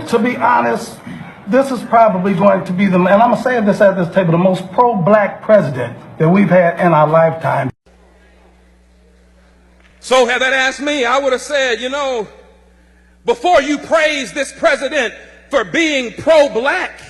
To be honest, this is probably going to be and I'm going to say this at this table, the most pro-black president that we've had in our lifetime. So had that asked me, I would have said, before you praise this president for being pro-black,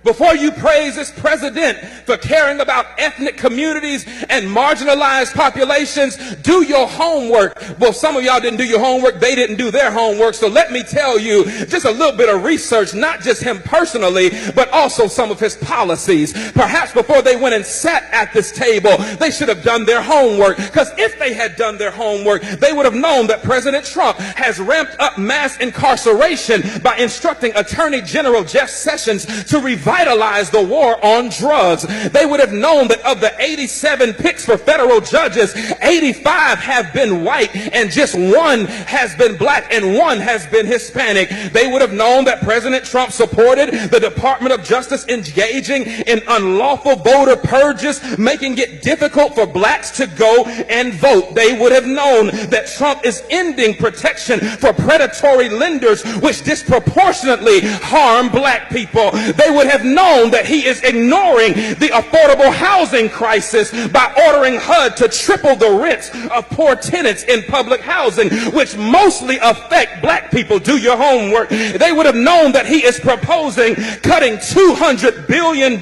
before you praise this president for caring about ethnic communities and marginalized populations, do your homework. Well, some of y'all didn't do your homework. They didn't do their homework. So let me tell you just a little bit of research, not just him personally, but also some of his policies. Perhaps before they went and sat at this table, they should have done their homework. Because if they had done their homework, they would have known that President Trump has ramped up mass incarceration by instructing Attorney General Jeff Sessions to revitalize the war on drugs. They would have known that of the 87 picks for federal judges, 85 have been white and just one has been black and one has been Hispanic. They would have known that President Trump supported the Department of Justice engaging in unlawful voter purges, making it difficult for blacks to go and vote. They would have known that Trump is ending protection for predatory lenders, which disproportionately harm black people. They would have known that he is ignoring the affordable housing crisis by ordering HUD to triple the rents of poor tenants in public housing, which mostly affect black people. Do your homework. They would have known that he is proposing cutting $200 billion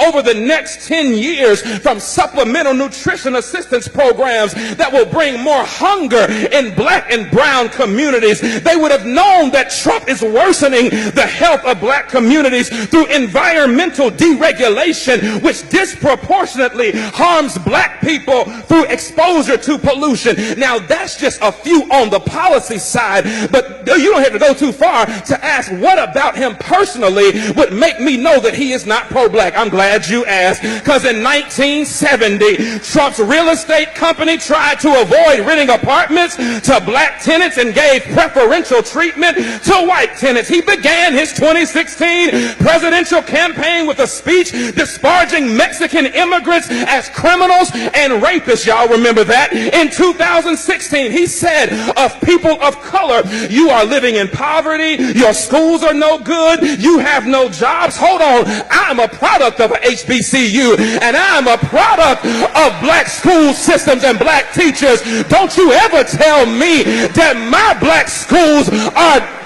over the next 10 years from supplemental nutrition assistance programs that will bring more hunger in black and brown communities. They would have known that Trump is worsening the health of black communities through environmental deregulation, which disproportionately harms black people through exposure to pollution. Now, that's just a few on the policy side, but you don't have to go too far to ask what about him personally would make me know that he is not pro-black. I'm glad you asked, because in 1970, Trump's real estate company tried to avoid renting apartments to black tenants and gave preferential treatment to white tenants. He began his 2016 presidential campaign with a speech disparaging Mexican immigrants as criminals and rapists. Y'all remember that? In 2016, he said of people of color, you are living in poverty, your schools are no good, you have no jobs. Hold on, I'm a product of a HBCU and I'm a product of black school systems and black teachers. Don't you ever tell me that my black schools are...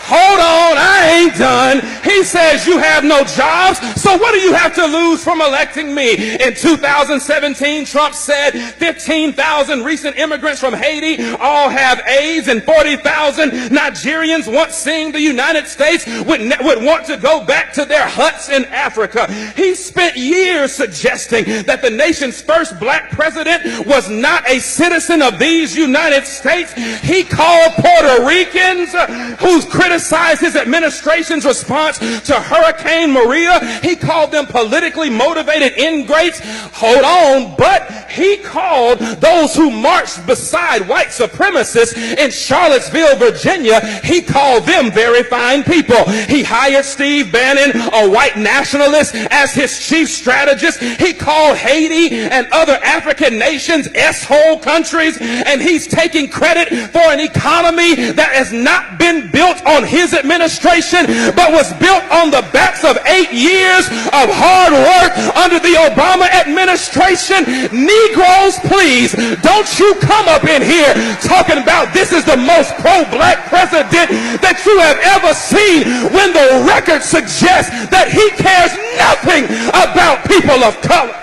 Hold on, I ain't done. He says you have no jobs, so what do you have to lose from electing me? In 2017, Trump said 15,000 recent immigrants from Haiti all have AIDS, and 40,000 Nigerians once seeing the United States would want to go back to their huts in Africa. He spent years suggesting that the nation's first black president was not a citizen of these United States. He called Puerto Ricans who's criticized his administration's response to Hurricane Maria. He called them politically motivated ingrates. Hold on, but he called those who marched beside white supremacists in Charlottesville, Virginia, he called them very fine people. He hired Steve Bannon, a white nationalist, as his chief strategist. He called Haiti and other African nations S-hole countries, and he's taking credit for an economy that has not been built on his administration, but was built on the backs of 8 years of hard work under the Obama administration. Negroes, please, don't you come up in here talking about this is the most pro-black president that you have ever seen when the record suggests that he cares nothing about people of color.